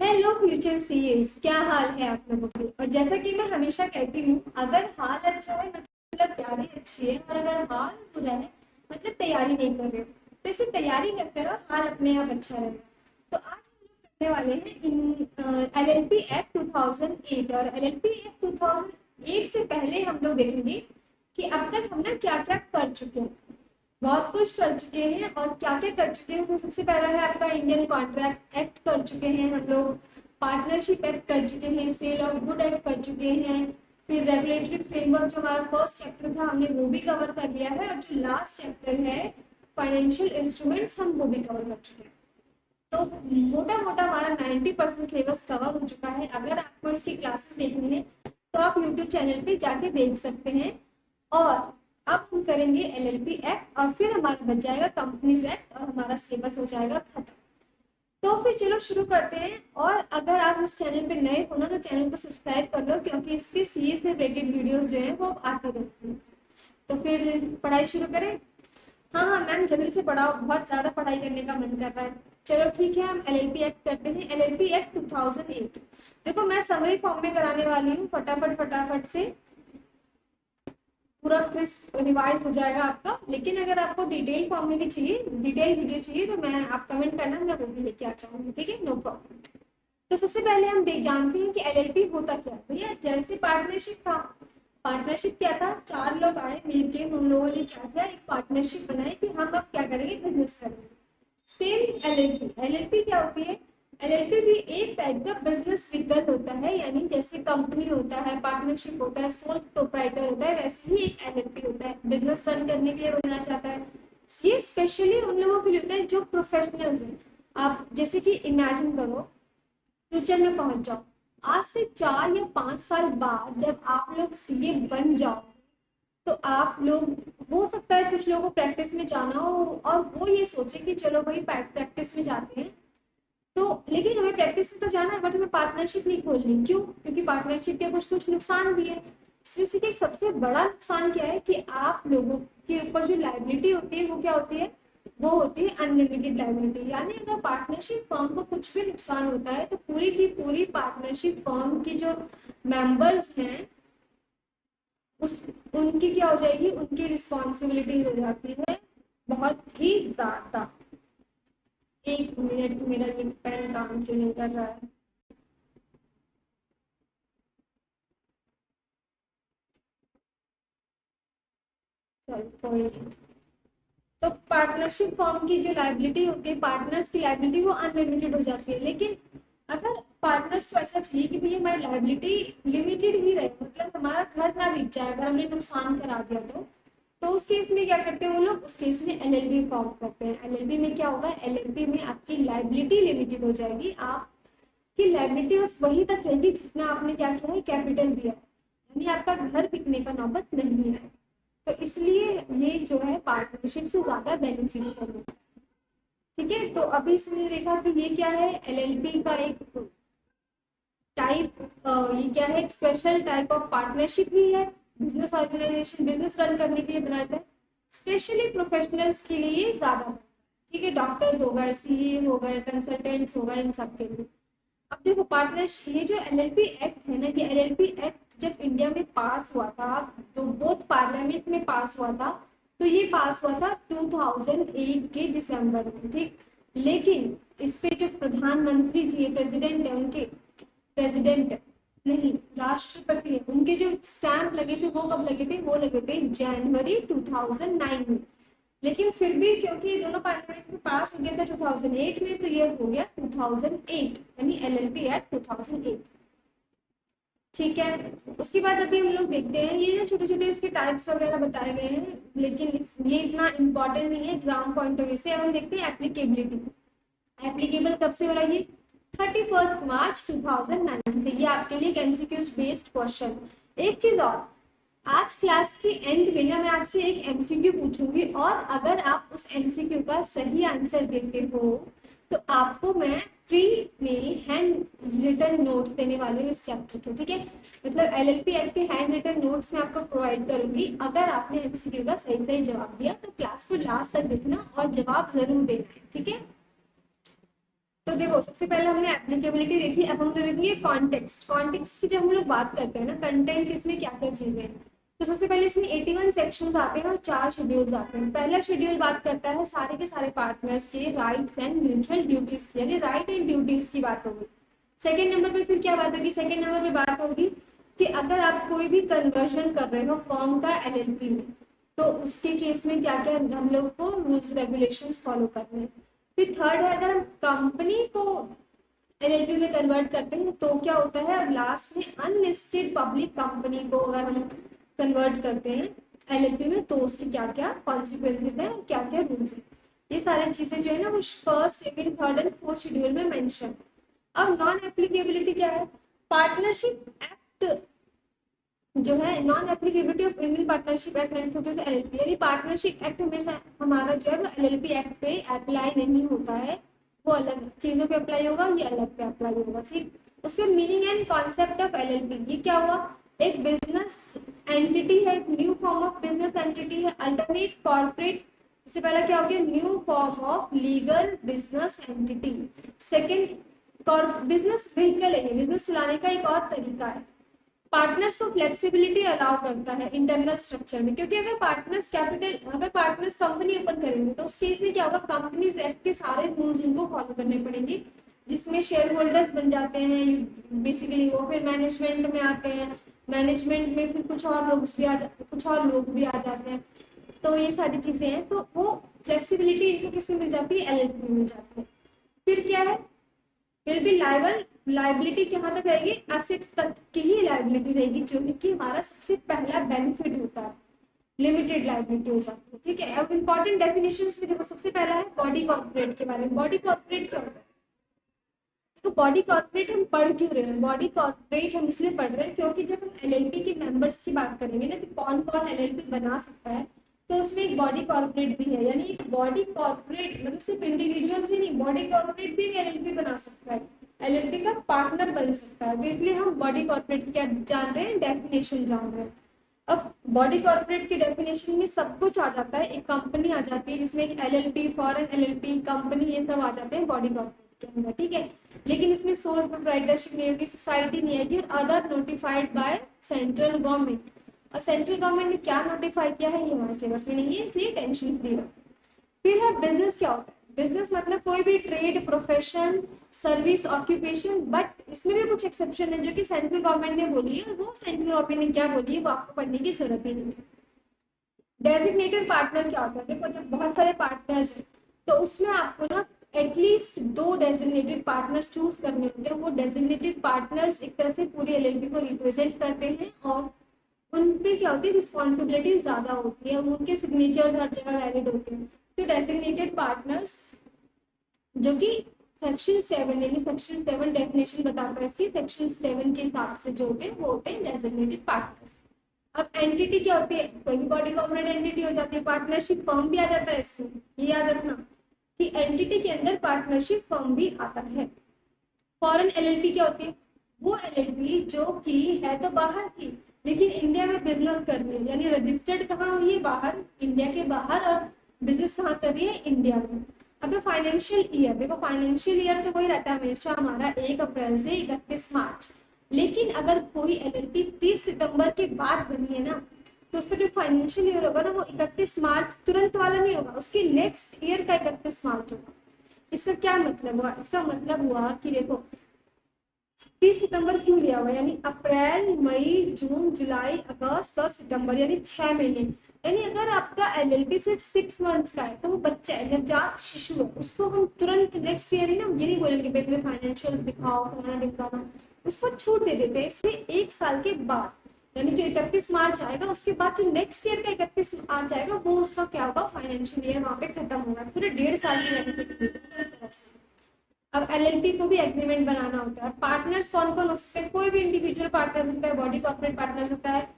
Hello future CS, क्या हाल है आप लोगों के। और जैसा कि मैं हमेशा कहती हूँ, अगर हाल अच्छा है मतलब तैयारी अच्छी है, और अगर हाल बुरा है मतलब तैयारी नहीं कर रहे हो। तो इसे तैयारी करते रहो, हाल अपने आप अच्छा रहेगा। तो आज हम लोग करने वाले हैं इन एलएलपी एक्ट 2008। और एलएलपी एक्ट 2008 से पहले हम लोग देखेंगे कि अब तक हम ना क्या क्या कर चुके हैं। बहुत कुछ कर चुके हैं, और क्या क्या कर चुके हैं उसमें सबसे पहला है आपका इंडियन कॉन्ट्रैक्ट एक्ट कर चुके हैं हम लोग। पार्टनरशिप एक्ट कर चुके हैं, सेल ऑफ गुड एक्ट कर चुके हैं। फिर रेगुलेटरी फ्रेमवर्क जो हमारा फर्स्ट चैप्टर था हमने वो भी कवर कर लिया है, और जो लास्ट चैप्टर है फाइनेंशियल इंस्ट्रूमेंट्स हम वो भी कवर कर चुके हैं। तो मोटा मोटा हमारा 90% सिलेबस कवर हो चुका है। अगर आपको इसकी क्लासेस देखनी है तो आप यूट्यूब चैनल पे जाके देख सकते हैं। और अब हम करेंगे एलएलपी एक्ट, और फिर हमारा बच जाएगा कंपनीज एक्ट, और हमारा सिलेबस हो जाएगा खत्म। तो फिर चलो शुरू करते हैं। और अगर आप इस चैनल पे नए हो ना तो चैनल को सब्सक्राइब कर लो, क्योंकि इस पे सीए से रिलेटेड वीडियोस जो है वो आते रहती हैं। तो फिर पढ़ाई शुरू करें। हाँ हाँ मैम, जल्दी से पढ़ाओ, बहुत ज्यादा पढ़ाई करने का मन कर रहा है। चलो ठीक है, हम एलएलपी एक्ट करते हैं। LLP act 2008। देखो मैं समरी फॉर्म में कराने वाली हूँ, फटाफट फटाफट से पूरा क्रिस्प रिवाइज हो जाएगा आपका। लेकिन अगर आपको डिटेल फॉर्म में भी चाहिए, डिटेल वीडियो चाहिए, तो मैं आप कमेंट करना, मैं वो भी लेके आ जाऊंगी। ठीक है, नो प्रॉब्लम। तो सबसे पहले हम देख जानते हैं कि एलएलपी होता क्या है। भैया जैसे पार्टनरशिप था, पार्टनरशिप क्या था, चार लोग आए मिलके, उन लोगों ने क्या किया, एक पार्टनरशिप बनाई कि हम अब क्या करेंगे, बिजनेस करेंगे। Same LLP. एलएलपी क्या होती है, एलएलपी भी एक टाइप का बिजनेस व्हीकल होता है। यानी जैसे कंपनी होता है, पार्टनरशिप होता है, सोल प्रोप्राइटर होता है, वैसे ही एक एलएलपी होता है, बिजनेस रन करने के लिए बनना चाहता है। ये स्पेशली उन लोगों के लिए होता है जो प्रोफेशनल्स हैं। आप जैसे कि इमेजिन करो, फ्यूचर में पहुंच जाओ। आज से 4 या 5 साल बाद जब आप लोग सीए बन जाओ, तो आप लोग, हो सकता है कुछ लोगों को प्रैक्टिस में जाना हो, और वो ये सोचे कि चलो भाई प्रैक्टिस में जाते हैं। तो लेकिन हमें प्रैक्टिस में तो जाना है, बट हमें पार्टनरशिप नहीं खोलनी। क्यों? क्योंकि पार्टनरशिप के कुछ कुछ नुकसान भी है। इसमें से एक सबसे बड़ा नुकसान क्या है कि आप लोगों के ऊपर जो लाइबिलिटी होती है वो क्या होती है, वो होती है अनलिमिटेड लाइबिलिटी। यानी अगर पार्टनरशिप फर्म को कुछ भी नुकसान होता है तो पूरी की पूरी पार्टनरशिप फर्म की जो मेंबर्स हैं उस उनकी क्या हो जाएगी, उनकी रिस्पॉन्सिबिलिटी हो जाती है बहुत ही ज्यादा। एक मिनट, मेरा लिंक पेन काम क्यों नहीं कर रहा है। चल कोई नहीं। तो पार्टनरशिप फर्म की जो लाइबिलिटी होती है, पार्टनर्स की लाइबिलिटी, वो अनलिमिटेड हो जाती है। लेकिन अगर पार्टनर्स को ऐसा चाहिए कि भैया हमारी लाइबिलिटी लिमिटेड ही रहे, मतलब हमारा घर ना बिक जाए अगर हमने नुकसान करा दिया, तो उस केस में क्या करते हैं वो लोग, उस केस में एलएलपी फॉर्म करते हैं। एलएलपी में क्या होगा, एलएलपी में आपकी लाइबिलिटी लिमिटेड हो जाएगी। आपकी लाइबिलिटी बस वही तक रहेगी जितना आपने क्या किया है, कैपिटल दिया है। यानी आपका घर बिकने का नौबत नहीं है। तो इसलिए ये जो है पार्टनरशिप से ज्यादा बेनिफिशियल है। ठीक है, तो अभी इसने देखा कि ये क्या है, एलएलपी का एक टाइप, ये क्या है, एक स्पेशल टाइप ऑफ पार्टनरशिप ही है। बिजनेस ऑर्गेनाइजेशन बिजनेस रन करने के लिए बनाता है, स्पेशली प्रोफेशनल्स के लिए ज्यादा। ठीक है, डॉक्टर्स हो गए, सीए हो गए, कंसल्टेंट्स हो गए, इन सब के लिए। अब देखो पार्टनरशिप, ये जो एलएलपी एक्ट है ना, ये एलएलपी एक्ट जब इंडिया में पास हुआ था, तो बोथ पार्लियामेंट में पास हुआ था। तो ये पास हुआ था 2008 के दिसंबर में। ठीक, लेकिन इस पे जो प्रधानमंत्री जी प्रेसिडेंट है, उनके प्रेसिडेंट नहीं, राष्ट्रपति है, उनके जो स्टैंप लगे थे वो कब लगे थे, वो लगे थे जनवरी 2009 में। लेकिन फिर भी क्योंकि ये दोनों पार्लियामेंट में पास हो गया था 2008 में, तो ये हो गया 2008, यानी एलएलपी एक्ट 2008। ठीक है, उसके बाद अभी हम लोग देखते हैं, ये ना छोटे छोटे उसके टाइप्स वगैरह बताए गए हैं, लेकिन ये इतना इंपॉर्टेंट नहीं है एग्जाम पॉइंट ऑफ व्यू से। अब हम देखते हैं एप्लीकेबिलिटी। एप्लीकेबल कब से हो रहा है ये, 31 मार्च 2009 से। ये आपके लिए एक एमसीक्यूज बेस्ड क्वेश्चन। एक चीज और, आज क्लास के एंड में ना मैं आपसे एक एमसीक्यू पूछूंगी, और अगर आप उस एमसीक्यू का सही आंसर देते हो तो आपको मैं फ्री में हैंड रिटन नोट्स देने वाली हूँ इस चैप्टर के। ठीक है, मतलब एलएलपी एक्ट के हैंड रिटन नोट्स मैं आपको प्रोवाइड करूंगी। अगर आपने एमसीक्यू का सही सही जवाब दिया तो क्लास को लास्ट तक देखना और जवाब जरूर देना है। ठीक है, तो देखो सबसे पहले हमने एप्लीकेबिलिटी देखी, अब हम देखेंगे कॉन्टेक्स्ट। कॉन्टेक्स्ट की जब हम लोग बात करते हैं ना, कंटेंट इसमें क्या क्या चीजें हैं, तो सबसे पहले इसमें 81 सेक्शंस आते हैं और 4 शेड्यूल्स आते हैं। पहला शेड्यूल बात करता है सारे के सारे पार्टनर्स के राइट्स एंड म्यूचुअल ड्यूटीज की, यानी राइट एंड ड्यूटीज की बात होगी। सेकेंड नंबर पे फिर क्या बात होगी, सेकेंड नंबर पे बात होगी कि अगर आप कोई भी कन्वर्जन कर रहे हो फर्म का एलएलपी में, तो उसके केस में क्या क्या हम लोग को रूल्स रेगुलेशंस फॉलो करने हैं। फिर थर्ड है अगर हम कंपनी को एलएलपी में कन्वर्ट करते हैं तो क्या होता है, और लास्ट में अनलिस्टेड पब्लिक कंपनी को अगर हम कन्वर्ट करते हैं एलएलपी में तो उसकी क्या क्या कॉन्सिक्वेंसेज है, क्या क्या रूल्स है, ये सारी चीजें जो है ना वो first second third and fourth schedule में मेंशन। अब नॉन एप्लीकेबिलिटी क्या है, पार्टनरशिप एक्ट जो है, non applicability of Indian partnership act 1932 LLP, यानी पार्टनरशिप एक्ट हमेशा हमारा जो है वो एलएलपी एक्ट पे अप्लाई नहीं होता है, वो अलग चीजों पे अप्लाई होगा, ये अलग पे अप्लाई होगा। ठीक, उसके meaning and concept of LLP, ये क्या हुआ, एक बिजनेस एंटिटी है, new form of business entity है, अल्टरनेट कॉर्पोरेट, इससे पहला क्या हो गया, new form of legal business entity. Second business vehicle है, बिजनेस चलाने का एक और तरीका है। पार्टनर्स को फ्लेक्सिबिलिटी अलाउ करता है इंटरनल स्ट्रक्चर में, क्योंकि अगर पार्टनर्स कैपिटल, अगर पार्टनर्स कंपनी ओपन करेंगे तो उस केस में क्या होगा, कंपनीज एक्ट के सारे रूल्स इनको फॉलो करने पड़ेंगे, जिसमें शेयर होल्डर्स बन जाते हैं बेसिकली, वो फिर मैनेजमेंट में आते हैं, मैनेजमेंट में फिर कुछ और लोग भी आ जाते हैं, तो ये सारी चीजें हैं, तो वो फ्लेक्सिबिलिटी इनको किससे मिल जाती है, एलएलपी में मिल जाती है। फिर क्या है, विल बी लाइबल, लाइबिलिटी कहाँ तक रहेगी, असेट्स तक की ही लाइबिलिटी रहेगी, जो कि हमारा सबसे पहला बेनिफिट होता है, लिमिटेड लाइबिलिटी हो जाती है। ठीक है, अब इंपॉर्टेंट डेफिनेशंस में देखो, सबसे पहला है बॉडी कॉर्पोरेट के बारे में। बॉडी कॉर्पोरेट क्या होता है, तो बॉडी कॉर्पोरेट हम पढ़ क्यों रहे हैं, बॉडी कॉर्पोरेट हम इसलिए पढ़ रहे हैं क्योंकि जब हम एलएलपी के मेंबर्स की बात करेंगे ना कि कौन कौन एलएलपी बना सकता है, तो उसमें एक बॉडी कॉर्पोरेट भी है, यानी एक बॉडी कॉर्पोरेट मतलब सिर्फ इंडिविजुअल से नहीं, बॉडी कॉर्पोरेट भी एलएलपी बना सकता है, एलएलपी का पार्टनर बन सकता है, तो इसलिए हम बॉडी कॉर्पोरेट क्या जान रहे हैं, डेफिनेशन जान रहे हैं। अब बॉडी कॉर्पोरेट की डेफिनेशन में सब कुछ आ जाता है, एक कंपनी आ जाती है जिसमें एक एलएलपी, फॉरेन एलएलपी, कंपनी, ये सब आ जाते हैं बॉडी कॉर्पोरेट के अंदर। ठीक है, लेकिन इसमें सोल प्रोप्राइटरशिप नहीं होगी, सोसाइटी नहीं आएगी, और other notified by central government. और सेंट्रल गवर्नमेंट ने क्या नोटिफाई किया है ये हमारे सिलेबस में नहीं है, इसलिए टेंशन फ्री रहो। फिर है बिजनेस क्या होता है, बिजनेस मतलब कोई भी trade, profession, service, occupation, but इसमें भी कुछ एक्सेप्शन है जो कि सेंट्रल गवर्नमेंट ने बोली है, और वो सेंट्रल गवर्नमेंट ने क्या बोली है वो आपको पढ़ने की जरूरत ही नहीं है। डेजिग्नेटेड पार्टनर क्या होता है, देखो जब बहुत सारे पार्टनर्स हैं तो उसमें आपको ना एटलीस्ट 2 डेजिग्नेटेड पार्टनर्स चूज करने होते हैं। वो डेजिग्नेटेड पार्टनर्स एक तरह से पूरी एलएलपी को रिप्रेजेंट करते हैं, और उन पे क्या होती है, रिस्पॉन्सिबिलिटी ज्यादा होती है, उनके सिग्नेचर्स हर जगह वैलिड होते हैं। तो डेजिग्नेटेड पार्टनर्स जो कि सेक्शन 7, यानी सेक्शन 7 डेफिनेशन बताता है इसकी, सेक्शन 7 के हिसाब से जो होते हैं वो होते हैं डेजिग्नेटेड पार्टनर्स। अब एंटिटी क्या होती है, कोई भी बॉडी कॉर्पोरेट एंटिटी हो जाती है, पार्टनरशिप फर्म भी आ जाता है इसमें, ये याद रखना कि एंटिटी के अंदर पार्टनरशिप फर्म भी आता है। फॉरेन एलएलपी क्या होती है, वो एलएलपी जो कि है तो बाहर की लेकिन इंडिया में बिजनेस कर रही है, यानी रजिस्टर्ड कहाँ हुई है, बाहर, इंडिया के बाहर, और बिजनेस कहाँ कर रही है, इंडिया में। अब फाइनेंशियल ईयर देखो, फाइनेंशियल ईयर तो वही रहता है हमेशा हमारा 1 अप्रैल से 31 मार्च, लेकिन अगर कोई एलएलपी 30 सितंबर के बाद बनी है ना, तो उसका जो फाइनेंशियल ईयर होगा ना वो 31 मार्च तुरंत वाला नहीं होगा, उसके नेक्स्ट ईयर का 31 मार्च होगा। इसका क्या मतलब हुआ, इसका मतलब हुआ कि देखो 30 सितंबर क्यों लिया हुआ, यानी अप्रैल, मई, जून, जुलाई, अगस्त और सितंबर, यानी 6 महीने। यानी अगर आपका एलएलपी सिर्फ 6 मंथ्स का है तो वो बच्चा है, नवजात शिशु है, उसको हम तुरंत नेक्स्ट ईयर ही ना ये नहीं बोलेंगे बेटे फाइनेंशियल दिखाओ, फलाना दिखाना, उसको छूट दे देते हैं। इसलिए 1 साल के बाद, यानी जो 31 मार्च आएगा उसके बाद जो नेक्स्ट ईयर का 31 मार्च आएगा वो उसका क्या होगा, फाइनेंशियल ईयर वहां पे खत्म होगा, पूरे 1.5 साल की बेनिफिट मिलेगा। अब एलएलपी को भी एग्रीमेंट बनाना होता है। पार्टनर्स कौन कौन हो सकते हैं, कोई भी इंडिविजुअल पार्टनर होता है, बॉडी कॉर्पोरेट पार्टनर होता है,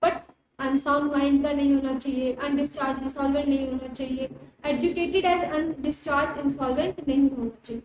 बट अनसाउंड माइंड का नहीं होना चाहिए, अनडिस्चार्ज इंसॉल्वेंट नहीं होना चाहिए, एजुकेटेड एज अनडिस्चार्ज इंसॉल्वेंट नहीं होना चाहिए।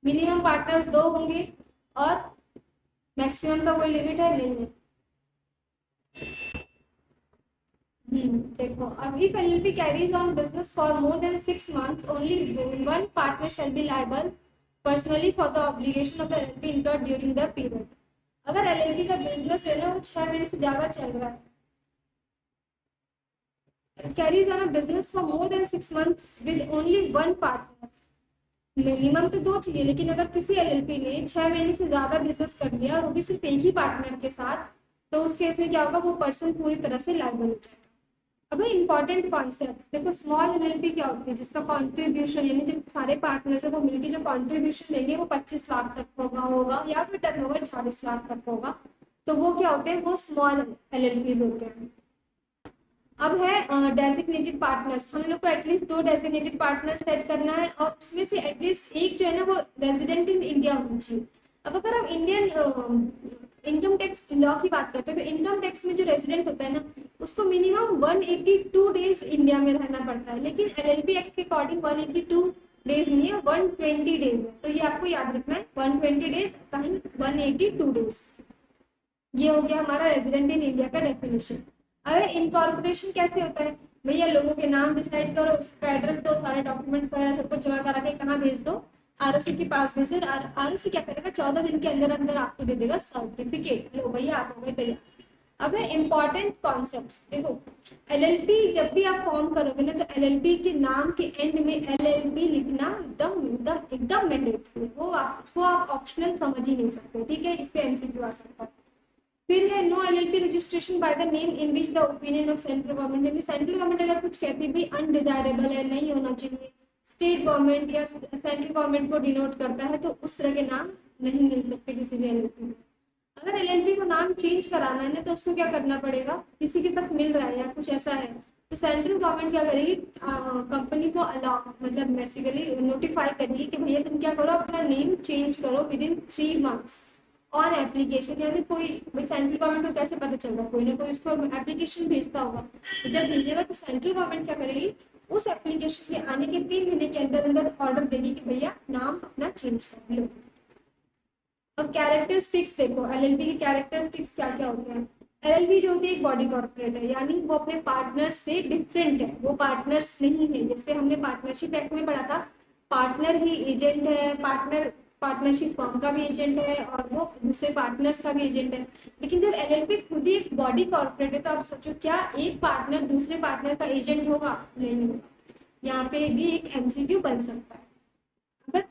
मिनिमम पार्टनर्स 2 होंगे और मैक्सिमम का कोई लिमिट है नहीं है। देखो, अब if LLP carries on business for more than 6 months, only one partner shall be liable personally for the obligation of the LLP incurred during the period. अगर LLP का बिजनेस है ना वो 6 महीने से ज्यादा चल रहा है, carries on a business for more than 6 months with only one partner, minimum तो 2 चाहिए, लेकिन अगर किसी LLP ने 6 महीने से ज्यादा बिजनेस कर लिया वो भी सिर्फ एक ही पार्टनर के साथ, तो उस केस में क्या होगा, वो पर्सन पूरी तरह से लायबल हो जाएगा। अब इंपॉर्टेंट कॉन्सेप्ट देखो, स्मॉल LLP क्या होती है, जिसका कॉन्ट्रीब्यूशन यानी जब सारे पार्टनर्स को मिलकर जो कॉन्ट्रीब्यूशन देंगे वो 25 लाख तक होगा या फिर टर्नओवर 40 लाख तक होगा, तो वो क्या होते हैं, वो स्मॉल LLPs होते हैं। अब है डेजिग्नेटेड पार्टनर्स, हम लोग को एटलीस्ट 2 डेजिग्नेटेड पार्टनर सेट करना है और उसमें से एटलीस्ट एक जो है ना वो रेजिडेंट इन इंडिया होनी चाहिए। अब अगर हम इंडियन इनकम टैक्स लॉ की बात करते हैं तो इनकम टैक्स में जो रेजिडेंट होता है ना उसको मिनिमम 182 डेज इंडिया में रहना पड़ता है, लेकिन LLP एक्ट के अकॉर्डिंग 182 डेज नहीं है, 120 डेज है। तो ये आपको याद रखना है, 120 डेज कहीं 182 डेज। ये हो गया हमारा रेजिडेंट इन इंडिया का डेफिनेशन। अरे इनकॉर्पोरेशन कैसे होता है, भैया लोगों के नाम डिसाइड करो, उसका एड्रेस दो, सारे डॉक्यूमेंट्स वगैरह सब कुछ जमा करा के कहाँ भेज दो, ROC के पास में से। ROC क्या करेगा, 14 दिन के अंदर अंदर आपको दे देगा सर्टिफिकेट, लो भैया आप हो गए तैयार। अब है इम्पॉर्टेंट कॉन्सेप्ट्स, देखो LLP जब भी आप फॉर्म करोगे ना तो LLP के नाम के एंड में LLP लिखना एकदम एकदम एकदम मैंडेटरी, वो आप उसको आप ऑप्शनल समझ ही नहीं सकते, ठीक है, इस पे MCQ आ सकता है। फिर है no LLP registration by the name in which the opinion of central government, यानी सेंट्रल गवर्नमेंट अगर कुछ कहती भी अनडिजायरेबल है, नहीं होना चाहिए, स्टेट गवर्नमेंट या सेंट्रल गवर्नमेंट को डिनोट करता है, तो उस तरह के नाम नहीं मिल सकते किसी भी LLP में। अगर LLP को नाम चेंज कराना है ना तो उसको क्या करना पड़ेगा, किसी के साथ मिल रहा है या कुछ ऐसा है तो सेंट्रल गवर्नमेंट क्या करेगी, कंपनी को अलाउ मतलब बेसिकली नोटिफाई करेगी कि भैया तुम क्या करो, अपना नेम चेंज करो विद इन 3 मंथ्स और एप्लीकेशन, यानी कोई सेंट्रल गवर्नमेंट को कैसे पता चल रहा है, कोई ना कोई उसको एप्लीकेशन भेजता होगा, तो जब भेजेगा तो सेंट्रल गवर्नमेंट क्या करेगी, उस एप्लीकेशन के आने के 3 महीने के अंदर अंदर ऑर्डर देगी कि भैया नाम अपना चेंज कर लो। अब कैरेक्टरिस्टिक्स देखो, LLP की कैरेक्टरिस्टिक्स क्या क्या होते हैं। LLP जो होती है एक बॉडी कॉर्पोरेट है, यानी वो अपने पार्टनर से डिफरेंट है, वो पार्टनर्स नहीं है, जैसे हमने पार्टनरशिप एक्ट में पढ़ा था, पार्टनर ही एजेंट है, पार्टनर पार्टनरशिप फर्म का भी एजेंट है और वो दूसरे पार्टनर्स का भी एजेंट है। लेकिन जब LLP खुद ही एक बॉडी कॉर्पोरेट है तो आप सोचो क्या एक पार्टनर दूसरे पार्टनर का एजेंट होगा, नहीं होगा। यहाँ पे भी एक MCQ बन सकता है।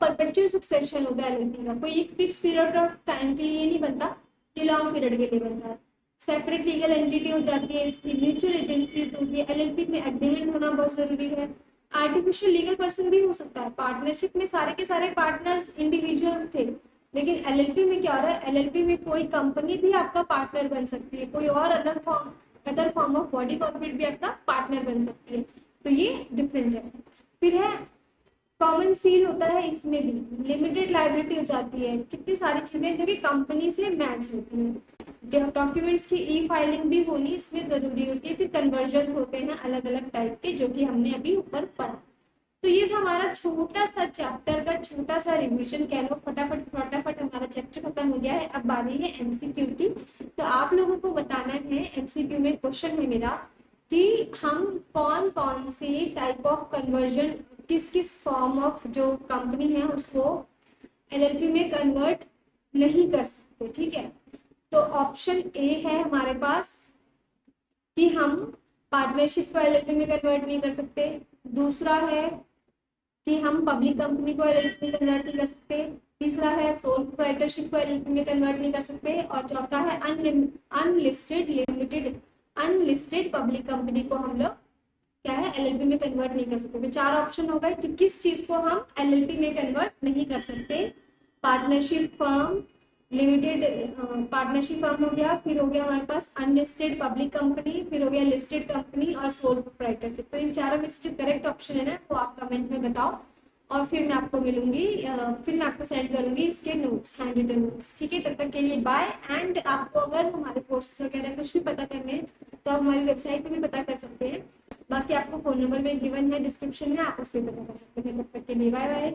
परपेचुअल सक्सेशन होता है LLP का, कोई एक फिक्स पीरियड ऑफ टाइम के लिए नहीं बनता, ये लॉन्ग पीरियड के लिए बनता है। सेपरेट लीगल एंटिटी हो जाती है, इसकी म्यूचुअल एजेंसीज होती है, LLP में एग्रीमेंट होना बहुत जरूरी है। आर्टिफिशियल लीगल पर्सन भी हो सकता है, पार्टनरशिप में सारे के सारे पार्टनर्स इंडिविजुअल्स थे, लेकिन LLP में क्या हो रहा है, LLP में कोई कंपनी भी आपका पार्टनर बन सकती है, कोई और other form of body corporate भी आपका पार्टनर बन सकती है, तो ये डिफरेंट है। फिर है कॉमन सील होता है, इसमें भी लिमिटेड लाइबिलिटी हो जाती है, कितनी सारी चीजें जो कि कंपनी से मैच होती हैं। डॉक्यूमेंट्स की ई-फाइलिंग भी होनी इसमें जरूरी होती है। फिर कन्वर्जन होते हैं अलग अलग टाइप के, जो कि हमने अभी ऊपर पढ़ा। तो ये था हमारा छोटा सा चैप्टर का छोटा सा रिवीजन, कह लो फटाफट फटाफट हमारा चैप्टर खत्म हो गया है। अब बारी है MCQ की, तो आप लोगों को बताना है, MCQ में क्वेश्चन है मेरा कि हम कौन कौन से टाइप ऑफ कन्वर्जन, किस किस फॉर्म ऑफ जो कंपनी है उसको LLP में कन्वर्ट नहीं कर सकते, ठीक है। तो ऑप्शन ए है हमारे पास कि हम पार्टनरशिप को LLP में कन्वर्ट नहीं कर सकते, दूसरा है कि हम पब्लिक कंपनी को LLP में कन्वर्ट नहीं कर सकते, तीसरा है सोल प्रोप्राइटरशिप को LLP में कन्वर्ट नहीं कर सकते, और चौथा है अनलिस्टेड पब्लिक कंपनी को हम लोग क्या है LLP में कन्वर्ट नहीं कर सकते। तो 4 ऑप्शन हो गए कि किस चीज को हम LLP में कन्वर्ट नहीं कर सकते। Partnership firm, limited partnership firm हो गया, फिर हो गया हमारे पास अनलिस्टेड पब्लिक कंपनी, फिर हो गया लिस्टेड कंपनी और सोल प्रोप्राइटरशिप। तो इन चारों में से जो करेक्ट ऑप्शन है ना वो आप कमेंट में बताओ, और फिर मैं आपको मिलूंगी, फिर मैं आपको सेंड करूंगी इसके नोट्स, हैंड रिटन नोट्स, ठीक है। तब तक के लिए बाय। एंड आपको अगर हमारे कोर्सेज वगैरह कुछ भी पता करने हैं तो आप हमारी वेबसाइट पे भी पता कर सकते हैं, बाकी आपको फोन नंबर में गिवन है डिस्क्रिप्शन में, आप उससे पता कर सकते हैं। तब तक के लिए बाय बाय।